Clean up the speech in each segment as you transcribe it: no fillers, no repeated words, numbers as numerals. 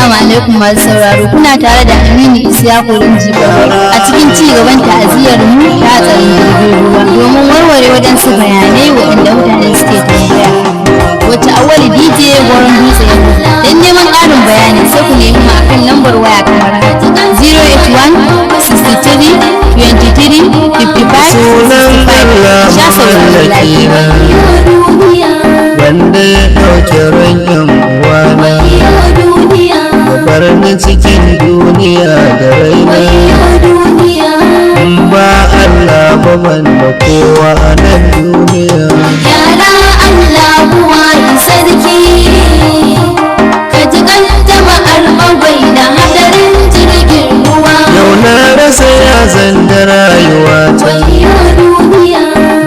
Assalamu alaikum masu sauraro, kuna tare da Aminu Isiyaku Rinji a cikin ci gaban ta'aziyar mu ta hatsarin jirgin ruwa domin warware waɗansu bayanai waɗanda mutane suke tambaya wacce Awali DJ Goron Dutse ya rubuta. Don neman ƙarin bayani sai ku nemi mu akan lambar waya kamar haka 081 63 23 55 65. Sha sauraro lafiya. Wanda ya ɗauke ran ƴan uwana da bar ni cikin duniya da raina, in ba Allah ba ban da kowa a nan duniya. Yara Allah buwa sarki, ka ji kan jama'ar bagwai da hadarin jirgin ruwa. Yau na rasa ya zanda rayuwata,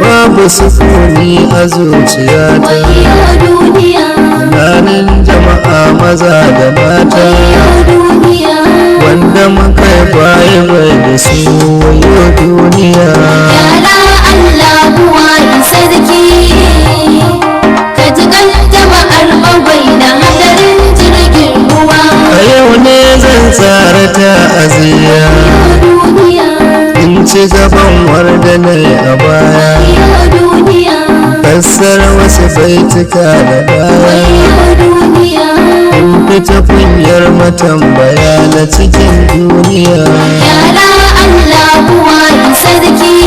babu sukuni a zuciyata, tunanin jama'a maza da mata wanda muka yi baya bai da su wayo duniya. Yara Allah buwa sarki, ka ji kan jama'ar bagwai da hadarin jirgin ruwa. A yau ne zan tsara ta'aziyya, in ci gaban wardanai a baya, fassara wasu baituka da baya, in fita kunyar matambaya na cikin duniya. Yara Allah buwa sarki,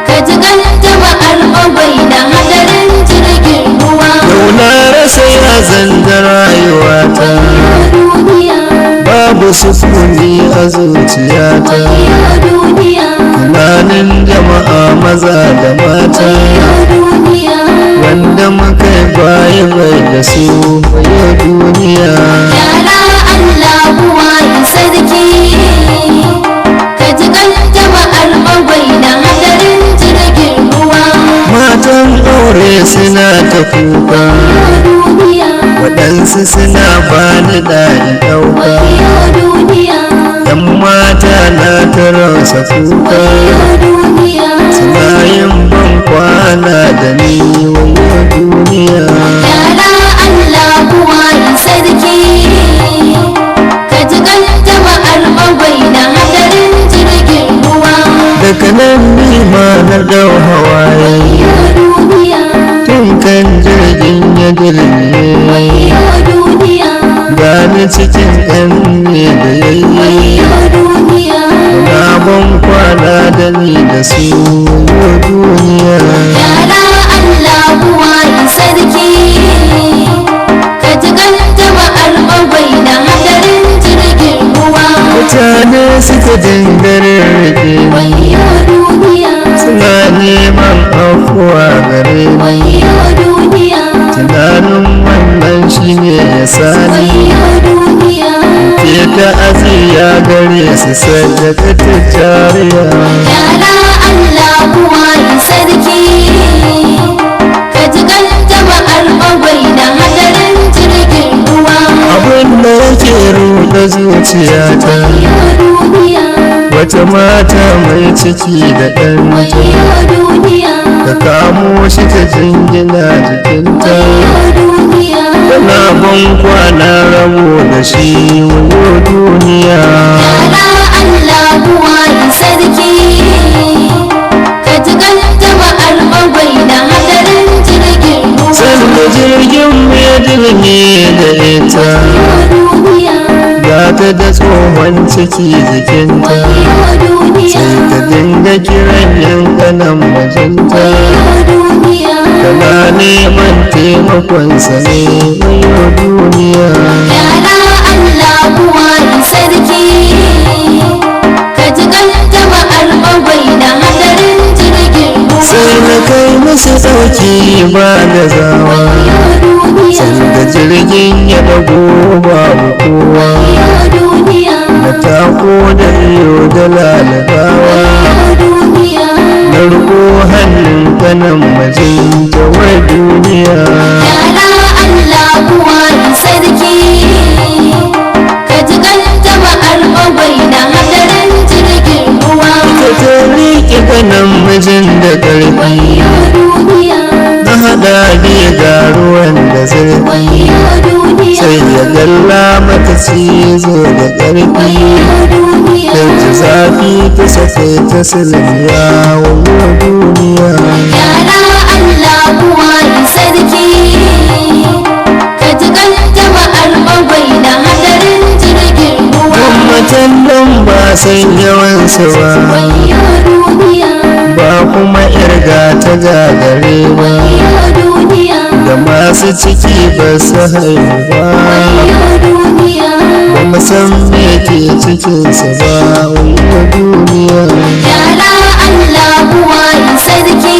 ka ji kan jama'ar bagwai da hadarin jirgin ruwa. Yau na rasa ya zanda rayuwata, babu sukuni a zuciyata, tunanin jama'a maza da mata wanda muka yi baya bai da su wayo duniya. Yara Allah buwa sarki, ka ji kan jama'ar bagwai da hadarin jirgin ruwa. Matan aure suna ta kuka, waɗansu suna bani ɗari ɗauka, ‘yan mata na ta rasa kuka, suna yin ban kwana da ni wayo duniya. Yara Allah buwa sarki, ka ji kan jama'ar bagwai da hadarin jirgin ruwa. Daga nan nima na dau hawaye, tun kan jirgin ya girme, gani cikin ɗan ne da yayye, na ban kwana da ni da su wayo duniya. Yara Allah buwa sarki, ka ji kan jama'ar bagwai da hadarin jirgin ruwa. Mutane suka dingare rage ni, suna neman afuwa gare ni, tunanin wannan shi ne ya sani ke ta'aziyya gare su sadaka ta jariya. Yara Allah buwa sarki, ka ji kan jama'ar bagwai da hadarin jirgin ruwa. Abin da yake ruɗa zuciyata, wata mata mai ciki da ɗanta, ta kamo shi ta jingina jikinta, tana ban kwana rabo da shi wayo duniya. Yara Allah buwa sarki, ka ji kan jama'ar bagwai da hadarin jirgin ruwa. Sanda jirgin mai dirme da ita, ga ta da tsohon ciki jikinta, sai ta dinga kiran yankanan mijinta, tana neman taimakonsa ne wayo duniya. Yara Allah buwa sarki, ka ji kan jama'ar bagwai da hadarin jirgin ruwa. Sai na kai musu ɗauki ba da zawa, sanda jirgin ya ɗago babu kowa, na tako da iyo da lalabawa, na riko hannun kanan majinta wa duniya. Yara Allah buwa sarki, ka ji kan jama'ar bagwai da hadarin jirgin ruwa. Ta riƙe kanan mijin da ƙarfi, na haɗa ga ruwan da zurfi, sai ya galla cizo da ƙarfi ta ji zafi ta sake ta silmiya wayo duniya. Yara Allah buwayi sarki, ka ji kan jama'ar bagwai da hadarin jirgin ruwa. Ummatan nan ba san yawansu ba, Wayo duniya, ba kuma irga ta gagare ba, wayo duniya, da masu ciki ba su haihu ba, wayo duniya. ba mu san me ke cikinsu ba wayo duniya. Yara Allah buwayi sarki,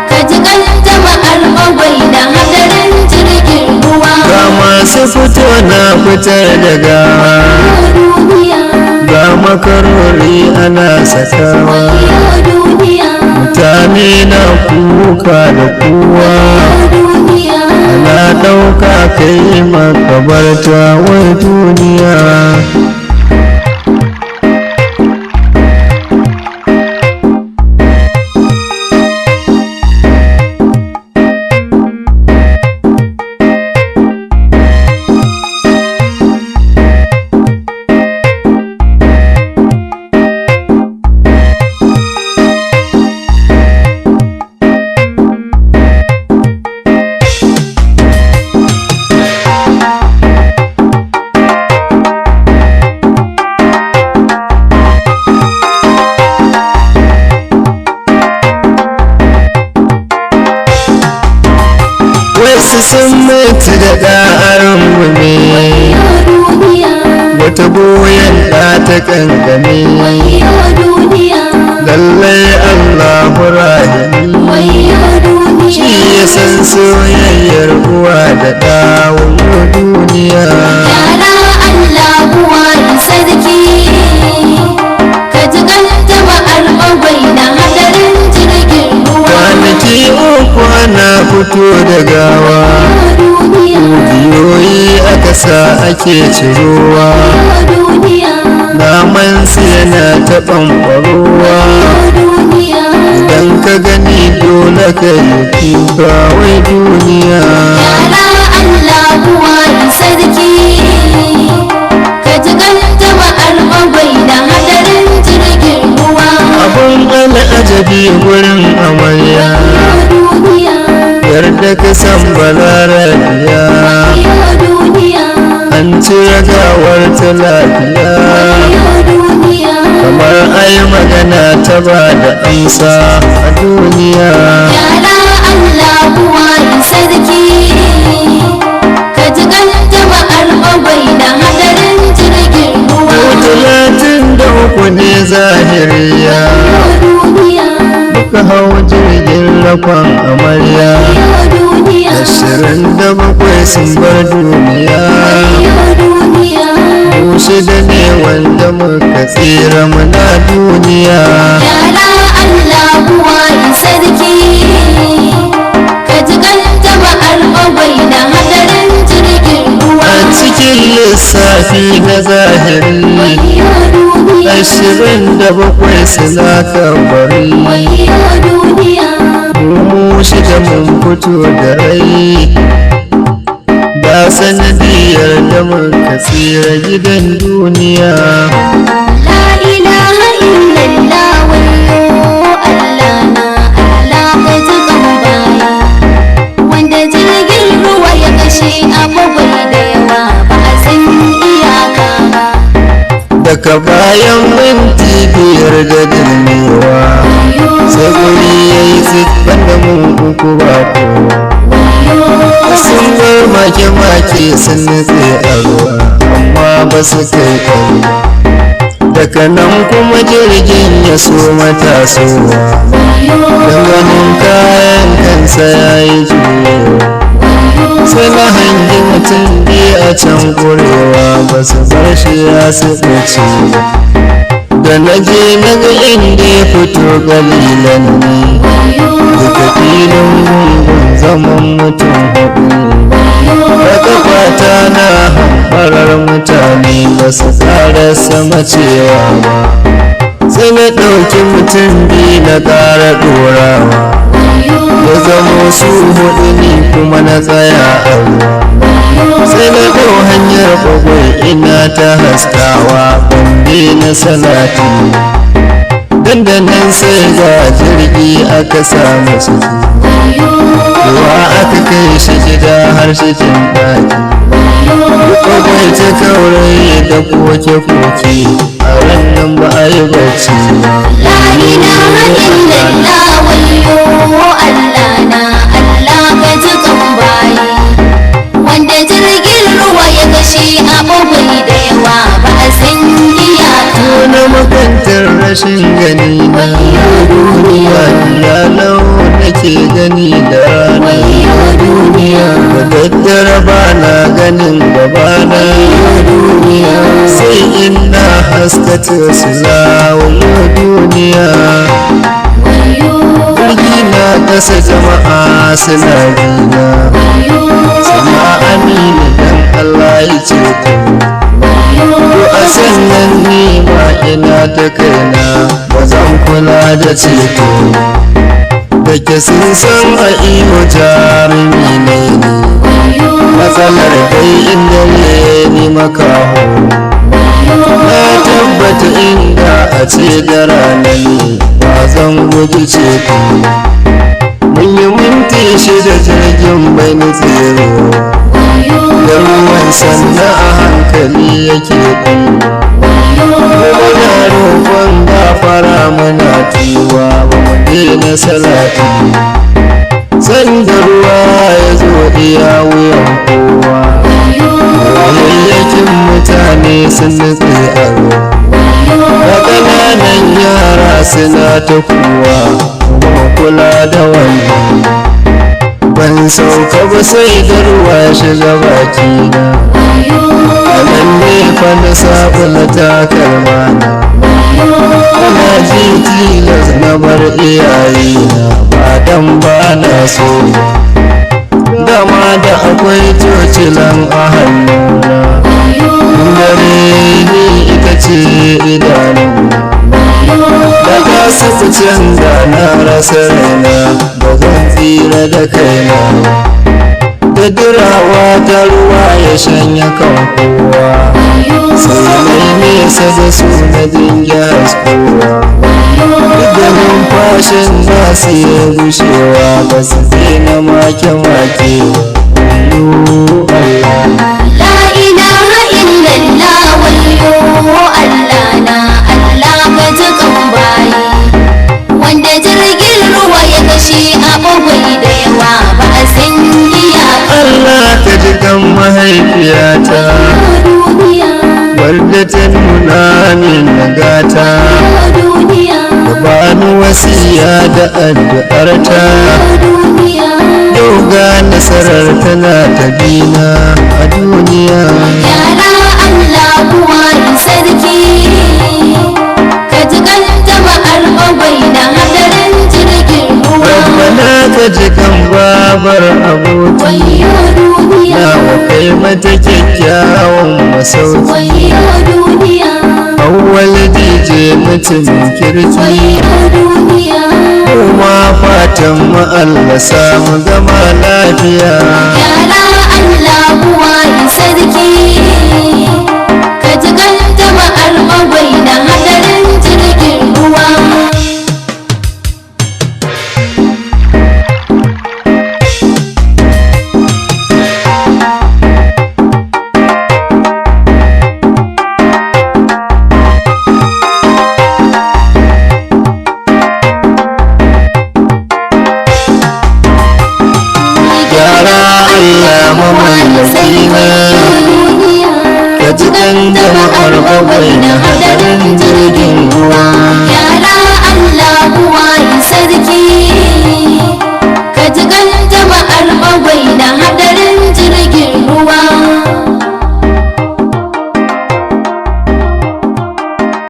ka ji kan jama'ar bagwai da hadarin jirgin ruwa. Ga masu fito na fitar da gawa, Duniya, ga makarori ana sakawa, duniya, mutane na kuka da kowa, duniya. ana ɗauka kai makabarta wai duniya. Wasu sun mutu da ɗa'arin gume, Duniya, wata goyon ɗa ta ƙanƙame. duniya, Lallai Allahu rahimi, wayo duniya. shi ya san soyayyar uwa da ɗa wayo duniya. Yara Allah buwayi sarki, ka ji kan jama'ar bagwai da hadarin jirgin ruwa. Kwanaki uku ana fito da gawa, Duniya, biyoyi aka sa ake cirowa, duniya, namansu yana ta ɓamɓarowa. duniya. Idan ka gani dole ka yi kuka wai duniya. Yara Allah buwayi sarki, ka ji kan jama'ar bagwai da hadarin jirgin ruwa. Abun al'ajabi gurin amarya, Duniya, yarda ka san balarabiya, duniya, an cire gawar ta lafiya, duniya. kamar ai magana ta ba da amsa a duniya. Yara Allah buwayi sarki, ka ji kan jama'ar bagwai da hadarin jirgin ruwa. Ko 33 ne zahiriya, Duniya, muka hau jirgin rakon amarya, duniya, 27 sun bar duniya. duniya. Mu shida ne wanda muka tsira muna duniya. Yara Allah buwayi sarki, ka ji kan jama'ar bagwai da hadarin jirgin ruwa. A cikin lissafi na zahiri, Duniya, 27 suna kabari. duniya. Mu shida mun fito da rai, ba sanadiyar da muka tsira gidan duniya. La ilaha illallah, wayo Allah na Allah ka ji kan baya. Wanda jirgin ruwa ya kashe a bagwai da yawa ba a san iyaka ba. Daga bayan minti 5 da dirmewa, sai guri ya yi zikban da mu uku ba kowa. Sun bar make-make sun nutse a ruwa, amma ba su kai ƙari. Daga nan kuma jirgin ya so matasowa, don ganin kayan kansa ya yi juyewa. Sai na hangi mutum biyu a can ƙurewa, ba su bar shi ya su ɓace ba. Da na je na ga inda ya fito ƙalilan ne, duka filin gungun zaman mutum hudu. Da kafata na hambarar mutane ba su ƙarasa macewa ba, sai na ɗauki mutum biyu na ƙara ɗorawa, ya zamo su hudu ne kuma na tsaya a ruwa. sai na ɗau hanyar bagwai ina ta haskawa bambe na salati dandanan sai ga jirgi aka samu ciki ruwa aka kai shi gida har cikin ɗaki bagwai ta kaurayi da koke-koke a rannan ba a yi bacci La ilaha illallah wayyo Allah na Allah ka ji kan bayi wanda jirgin ruwa ya kashe abubuwa da yawa ba a san iyaka na makantar rashin gani na duniya iyalau nake gani da rana da daddare ba na ganin gabana sai ina haskata su lawayo duniya jirgi na kasa jama'a suna gina sama amini dan Allah ya ceto to a sannan ni ma ina ta kaina ba zan kula da ceto da ke sun san a iyo jarumi ne matsalar dai inda ne ni makaho na tabbata inda a ce da rana ne ba zan guji ceto mun yi minti shida jirgin bai nutsero da ruwan sannan a hankali yake muna roƙon gafara muna tuwa ba mu daina salati sanda ruwa ya zo iya wuyan kowa yayyakin mutane sun nutse a ruwa da ƙananan yara suna ta kuwa kuma kula da wannan ban sauka ba sai da ruwa shiga bakina a nan ne fa na sabula takalmana ana ji tilas na bar iyayena ba dan ba na so dama da akwai cocilan a hannuna dare ni ita ce idanuna da ka saka canza na rasa raina ba zan tsira da kaina da dirawa ta ruwa ya shanya kan kowa sai mai nesa da su na dinga kowa da numfashin nasu ya gushewa ba su na make-make La ilaha illallah wayyo Allah na Allah ka ji kan bayi wanda jirgin ruwa ya kashe abubuwa da yawa ba a san iyaka Allah ka ji kan mahaifiyata wadda ta nuna min nagata da bani wasiya da addu'arta yau ga nasarar tana ta bina a duniya yara Allah kuwa sarki ka ji kan jama'ar bagwai da hadarin jirgin ruwa rabbana ka ji kan babar aboki wayyo duniya na kai mata kyakkyawan masauki wayyo duniya awwal DJ mutumin kirki wayyo duniya kuma fatan mu Allah samu zama lafiya yara Allah kuwa sarki ka ji kan jama'ar bagwai da hadarin jirgin ruwa yara Allah mamallaki na ka ji kan jama'ar bagwai da hadarin jirgin ruwa